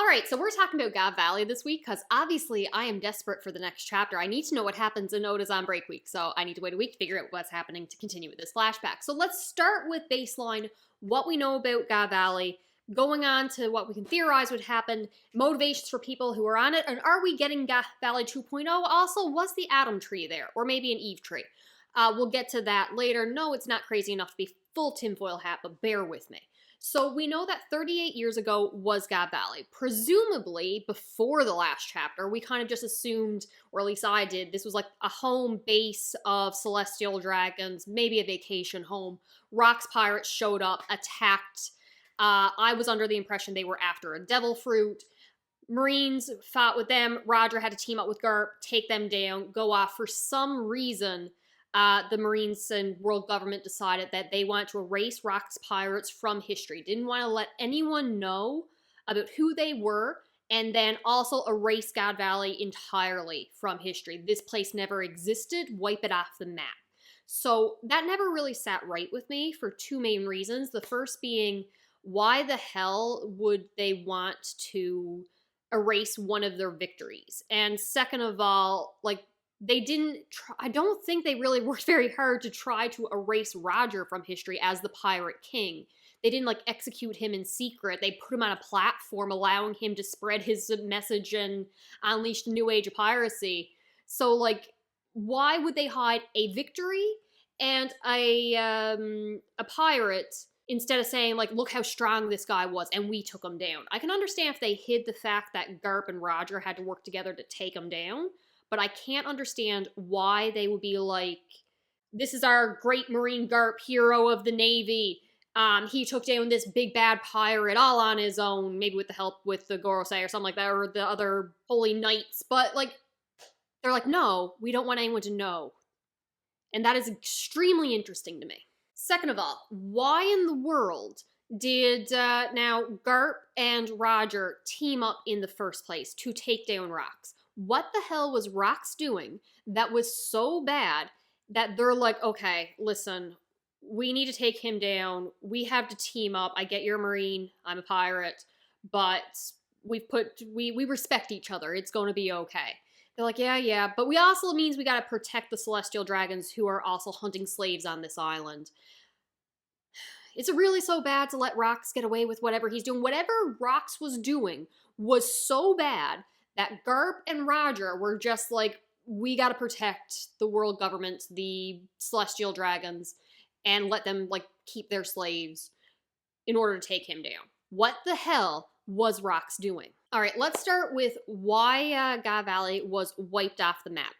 Alright, so we're talking about Gav Valley this week because obviously I am desperate for the next chapter. I need to know what happens in Oda's on break week, so I need to wait a week to figure out what's happening to continue with this flashback. So let's start with baseline, what we know about Gav Valley, going on to what we can theorize would happen, motivations for people who are on it, and are we getting Gav Valley 2.0? Also, was the Atom Tree there? Or maybe an Eve Tree? We'll get to that later. No, it's not crazy enough to be full tinfoil hat, but bear with me. So we know that 38 years ago was Gav Valley. Presumably, before the last chapter, we kind of just assumed, or at least I did, this was like a home base of celestial dragons, maybe a vacation home. Rock's pirates showed up, attacked. I was under the impression they were after a devil fruit. Marines fought with them. Roger had to team up with Garp, take them down, go off. For some reason, the Marines and world government decided that they wanted to erase Rock's pirates from history. Didn't want to let anyone know about who they were, and then also erase God Valley entirely from history. This place never existed, wipe it off the map. So that never really sat right with me for two main reasons. The first being, why the hell would they want to erase one of their victories? And second of all, like, they didn't try, I don't think they really worked very hard to try to erase Roger from history as the Pirate King. They didn't, like, execute him in secret. They put him on a platform, allowing him to spread his message and unleash the new age of piracy. So, like, why would they hide a victory and a pirate instead of saying, like, look how strong this guy was and we took him down? I can understand if they hid the fact that Garp and Roger had to work together to take him down, but I can't understand why they would be like, this is our great Marine Garp, hero of the Navy. He took down this big bad pirate all on his own, maybe with the help with the Gorosei or something like that, or the other holy knights. But, like, they're like, no, we don't want anyone to know. And that is extremely interesting to me. Second of all, why in the world did now Garp and Roger team up in the first place to take down Rox? What the hell was Rox doing that was so bad that they're like, okay, listen, we need to take him down. We have to team up. I get you're a Marine, I'm a pirate, but we respect each other. It's going to be okay. They're like, yeah, but we also means we got to protect the celestial dragons who are also hunting slaves on this island. Is it really so bad to let Rox get away with whatever he's doing? Whatever Rox was doing was so bad that Garp and Roger were just like, we gotta protect the world government, the celestial dragons, and let them, like, keep their slaves in order to take him down. What the hell was Rox doing? Alright, let's start with why Gav Valley was wiped off the map,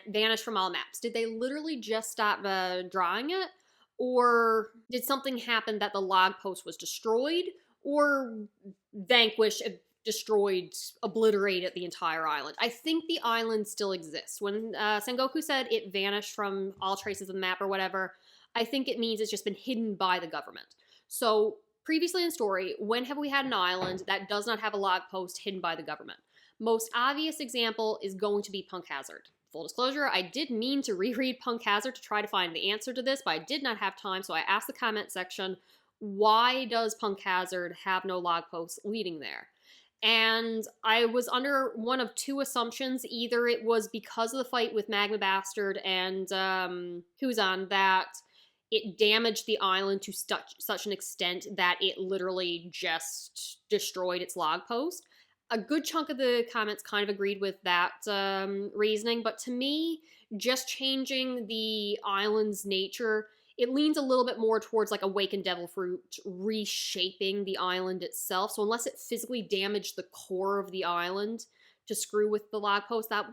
vanished from all maps. Did they literally just stop drawing it? Or did something happen that the log post was destroyed? Or vanquished, destroyed, obliterated the entire island? I think the island still exists. When Sengoku said it vanished from all traces of the map or whatever, I think it means it's just been hidden by the government. So, previously in the story, when have we had an island that does not have a log post hidden by the government? Most obvious example is going to be Punk Hazard. Full disclosure, I did mean to reread Punk Hazard to try to find the answer to this, but I did not have time, so I asked the comment section, why does Punk Hazard have no log posts leading there? And I was under one of two assumptions. Either it was because of the fight with Magma Bastard and Kuzan that it damaged the island to such an extent that it literally just destroyed its log post. A good chunk of the comments kind of agreed with that reasoning, but to me, just changing the island's nature, it leans a little bit more towards like Awakened Devil Fruit reshaping the island itself. So unless it physically damaged the core of the island to screw with the log post, that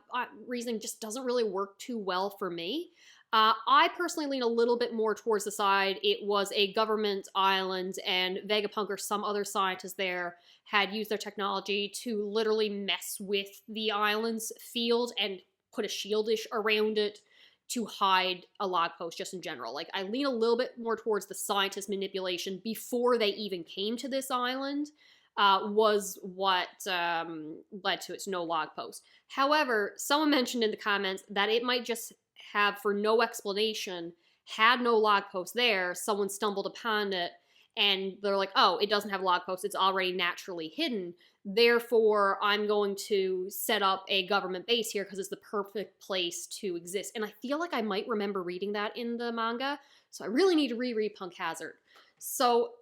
reasoning just doesn't really work too well for me. I personally lean a little bit more towards the side it was a government island and Vegapunk or some other scientist there had used their technology to literally mess with the island's field and put a shieldish around it to hide a log post just in general. Like, I lean a little bit more towards the scientist manipulation before they even came to this island was what led to its no log post. However, someone mentioned in the comments that it might just have, for no explanation, had no log post there, someone stumbled upon it, and they're like, oh, it doesn't have a log post, it's already naturally hidden. Therefore, I'm going to set up a government base here because it's the perfect place to exist. And I feel like I might remember reading that in the manga, so I really need to reread Punk Hazard. So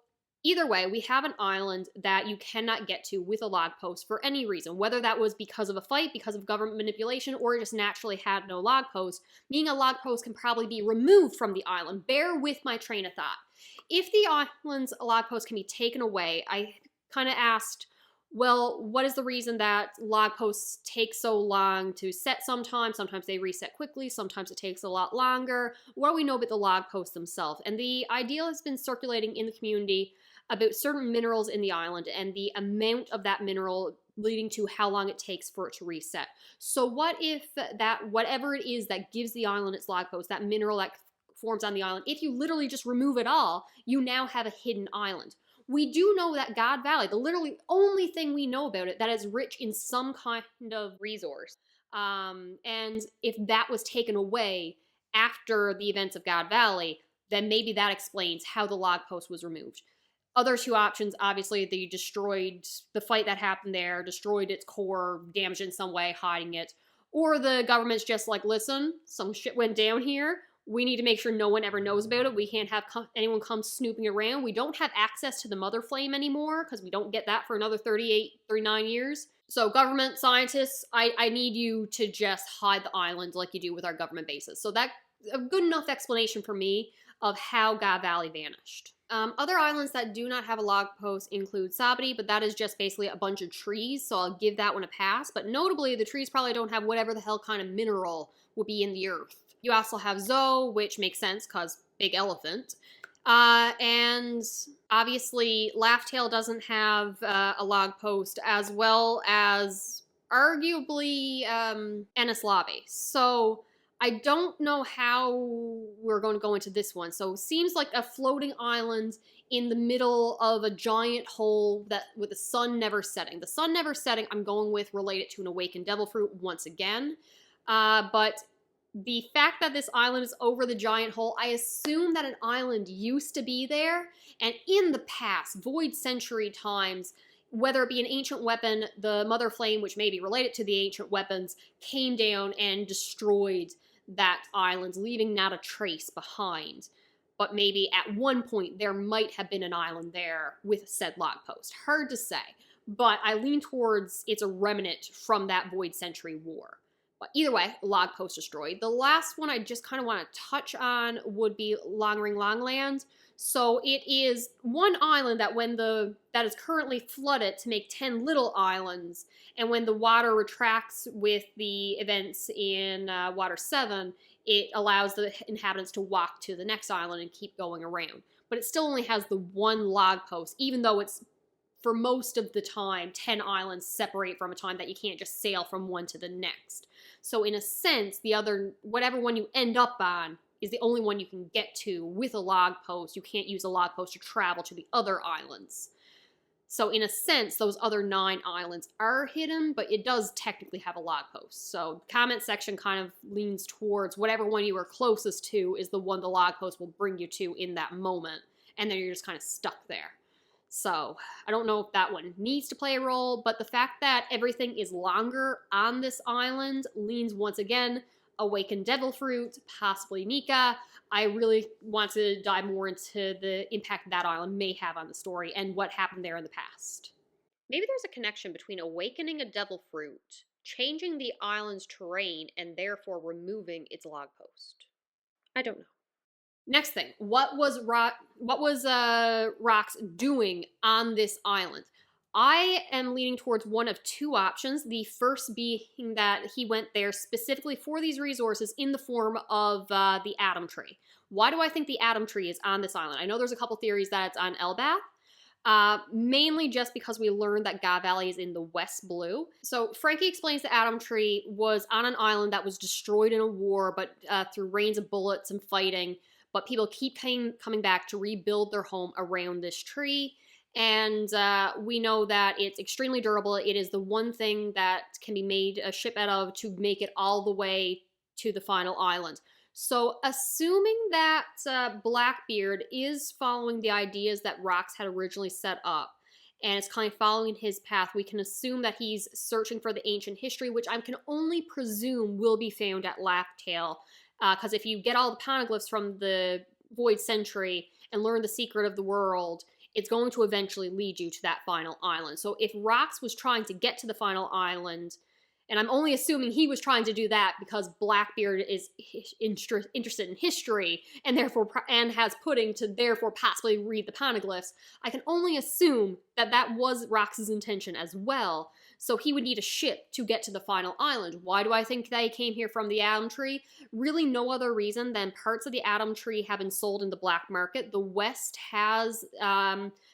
either way, we have an island that you cannot get to with a log post for any reason, whether that was because of a fight, because of government manipulation, or just naturally had no log post, meaning a log post can probably be removed from the island. Bear with my train of thought. If the island's log post can be taken away, I kind of asked, well, what is the reason that log posts take so long to set sometimes? Sometimes they reset quickly, sometimes it takes a lot longer. What do we know about the log posts themselves? And the idea has been circulating in the community about certain minerals in the island and the amount of that mineral leading to how long it takes for it to reset. So what if that, whatever it is that gives the island its log post, that mineral that forms on the island, if you literally just remove it all, you now have a hidden island. We do know that God Valley, the literally only thing we know about it that is rich in some kind of resource. And if that was taken away after the events of God Valley, then maybe that explains how the log post was removed. Other two options, obviously, they destroyed the fight that happened there, destroyed its core, damaged it in some way, hiding it. Or the government's just like, listen, some shit went down here. We need to make sure no one ever knows about it. We can't have anyone come snooping around. We don't have access to the mother flame anymore because we don't get that for another 38, 39 years. So government scientists, I need you to just hide the island like you do with our government bases. So that's a good enough explanation for me of how God Valley vanished. Other islands that do not have a log post include Sabri, but that is just basically a bunch of trees, so I'll give that one a pass. But notably, the trees probably don't have whatever the hell kind of mineral would be in the earth. You also have Zoe, which makes sense because big elephant. And obviously, Laughtail doesn't have a log post, as well as arguably Enislavi. So I don't know how we're going to go into this one. So it seems like a floating island in the middle of a giant hole that with the sun never setting. The sun never setting, I'm going with related to an awakened devil fruit once again. But the fact that this island is over the giant hole, I assume that an island used to be there, and in the past, Void Century times, whether it be an ancient weapon, the Mother Flame, which may be related to the ancient weapons, came down and destroyed that island, leaving not a trace behind. But maybe at one point there might have been an island there with said log post. Hard to say, but I lean towards it's a remnant from that Void Century war. But either way, log post destroyed. The last one I just kind of want to touch on would be Longring Longland. So it is one island that that is currently flooded to make 10 little islands, and when the water retracts with the events in Water 7, it allows the inhabitants to walk to the next island and keep going around. But it still only has the one log post, even though it's, for most of the time, 10 islands separate from a time that you can't just sail from one to the next. So in a sense, the other, whatever one you end up on, is the only one you can get to with a log post. You can't use a log post to travel to the other islands. So in a sense, those other 9 islands are hidden, but it does technically have a log post. So the comment section kind of leans towards whatever one you are closest to is the one the log post will bring you to in that moment. And then you're just kind of stuck there. So I don't know if that one needs to play a role, but the fact that everything is longer on this island leans once again Awakened Devil Fruit, possibly Nika. I really want to dive more into the impact that island may have on the story and what happened there in the past. Maybe there's a connection between awakening a devil fruit, changing the island's terrain, and therefore removing its log post. I don't know. Next thing, what was Rox doing on this island? I am leaning towards one of 2 options. The first being that he went there specifically for these resources in the form of the Atom Tree. Why do I think the Atom Tree is on this island? I know there's a couple theories that it's on Elbath. Mainly just because we learned that God Valley is in the West Blue. So Frankie explains the Atom Tree was on an island that was destroyed in a war, but through rains of bullets and fighting, but people keep coming back to rebuild their home around this tree. And we know that it's extremely durable. It is the one thing that can be made a ship out of to make it all the way to the final island. So assuming that Blackbeard is following the ideas that Rox had originally set up, and it's kind of following his path. We can assume that he's searching for the ancient history, which I can only presume will be found at Laugh-Tale, because if you get all the poneglyphs from the Void Century and learn the secret of the world, it's going to eventually lead you to that final island. So if Rox was trying to get to the final island, and I'm only assuming he was trying to do that because Blackbeard is interested in history and has pudding to therefore possibly read the poneglyphs, I can only assume that that was Rox's intention as well. So he would need a ship to get to the final island. Why do I think they came here from the Atom Tree? Really no other reason than parts of the Atom Tree have been sold in the black market. The West has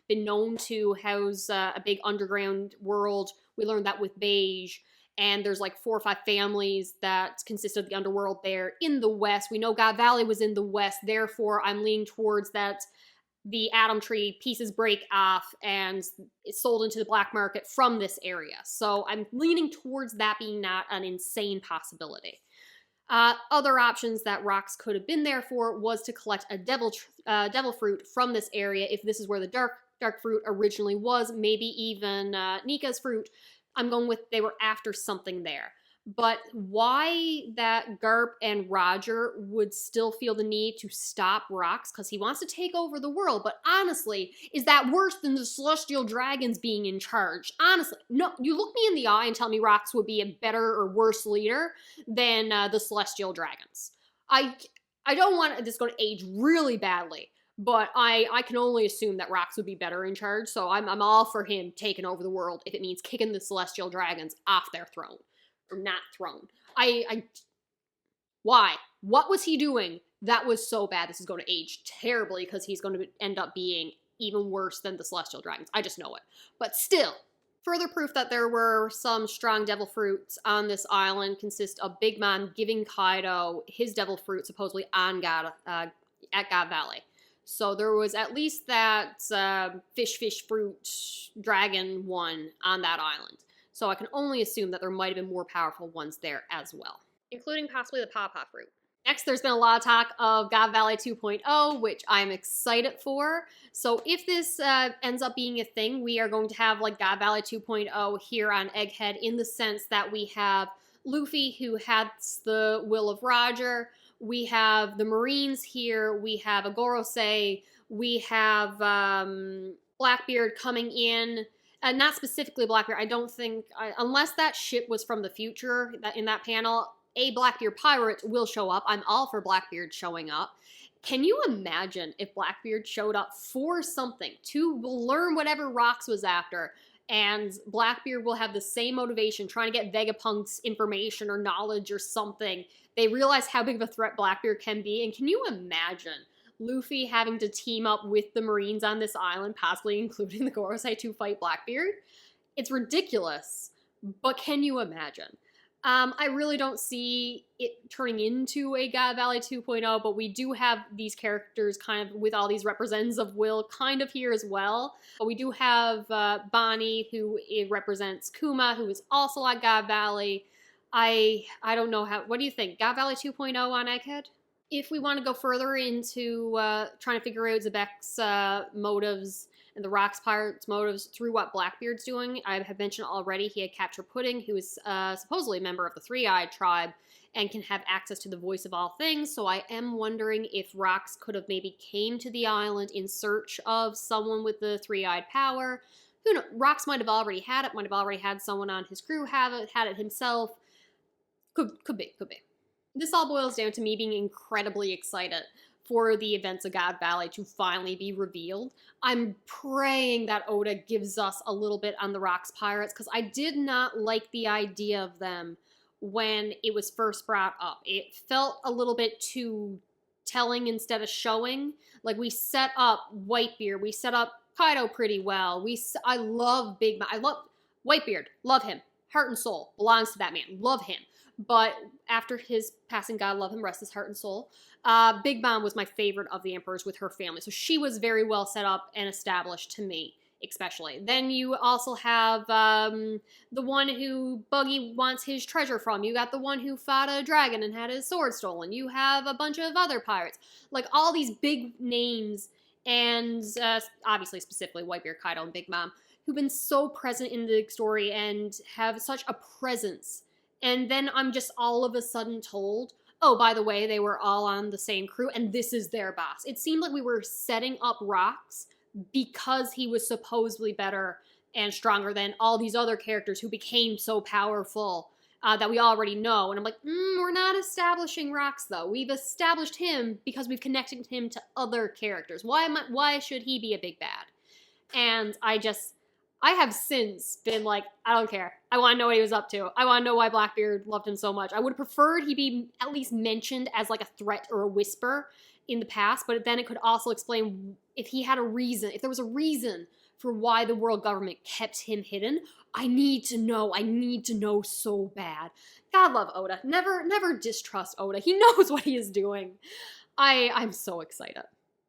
been known to house a big underground world. We learned that with Beige. And there's like 4 or 5 families that consist of the underworld there in the West. We know God Valley was in the West, therefore I'm leaning towards that the Atom Tree pieces break off and it's sold into the black market from this area. So I'm leaning towards that being not an insane possibility. Other options that Rox could have been there for was to collect a devil fruit from this area if this is where the dark fruit originally was, maybe even Nika's fruit. I'm going with they were after something there. But why that Garp and Roger would still feel the need to stop Rox because he wants to take over the world. But honestly, is that worse than the Celestial Dragons being in charge? Honestly, no. You look me in the eye and tell me Rox would be a better or worse leader than the Celestial Dragons. I don't want this going to age really badly. But I can only assume that Rox would be better in charge, so I'm all for him taking over the world if it means kicking the Celestial Dragons off their throne. Or not throne. Why? What was he doing that was so bad this is going to age terribly because he's going to end up being even worse than the Celestial Dragons. I just know it. But still, further proof that there were some strong devil fruits on this island consists of Big Mom giving Kaido his devil fruit supposedly on at God Valley. So there was at least that fish fruit dragon one on that island. So I can only assume that there might have been more powerful ones there as well, including possibly the pawpaw fruit. Next, there's been a lot of talk of God Valley 2.0, which I'm excited for. So if this ends up being a thing, we are going to have like God Valley 2.0 here on Egghead in the sense that we have Luffy, who has the will of Roger. We have the Marines here. We have Agorose. We have Blackbeard coming in. Not specifically Blackbeard. I don't think, unless that ship was from the future in that panel, a Blackbeard pirate will show up. I'm all for Blackbeard showing up. Can you imagine if Blackbeard showed up for something to learn whatever Rox was after, and Blackbeard will have the same motivation, trying to get Vegapunk's information or knowledge or something. They realize how big of a threat Blackbeard can be, and can you imagine Luffy having to team up with the Marines on this island, possibly including the Gorosei, to fight Blackbeard? It's ridiculous, but can you imagine? I really don't see it turning into a God Valley 2.0, but we do have these characters kind of with all these representatives of will kind of here as well. But we do have Bonnie, who represents Kuma, who is also at God Valley. I don't know how, what do you think? God Valley 2.0 on Egghead? If we want to go further into trying to figure out Zebek's motives and the Rox Pirates' motives through what Blackbeard's doing, I have mentioned already he had captured Pudding, who is supposedly a member of the Three-Eyed tribe and can have access to the voice of all things, so I am wondering if Rox could have maybe came to the island in search of someone with the Three-Eyed power. Who knows? Rox might have already had it, might have already had someone on his crew have it, had it himself. Could be. This all boils down to me being incredibly excited for the events of God Valley to finally be revealed. I'm praying that Oda gives us a little bit on the Rox Pirates, because I did not like the idea of them when it was first brought up. It felt a little bit too telling instead of showing. Like, we set up Whitebeard, we set up Kaido pretty well. I love Big Mom. I love Whitebeard, love him. Heart and soul belongs to that man, love him. But after his passing, God love him, rest his heart and soul, Big Mom was my favorite of the Emperors with her family. So she was very well set up and established to me, especially. Then you also have the one who Buggy wants his treasure from. You got the one who fought a dragon and had his sword stolen. You have a bunch of other pirates. Like, all these big names, and obviously specifically Whitebeard, Kaido, and Big Mom, who've been so present in the story and have such a presence. And then I'm just all of a sudden told, oh, by the way, they were all on the same crew and this is their boss. It seemed like we were setting up Rox because he was supposedly better and stronger than all these other characters who became so powerful that we already know. And I'm like, we're not establishing Rox though. We've established him because we've connected him to other characters. Why should he be a big bad? And I have since been like, I don't care. I want to know what he was up to. I want to know why Blackbeard loved him so much. I would have preferred he be at least mentioned as like a threat or a whisper in the past, but then it could also explain if he had a reason, if there was a reason for why the world government kept him hidden. I need to know. I need to know so bad. God love Oda. Never distrust Oda. He knows what he is doing. I'm so excited.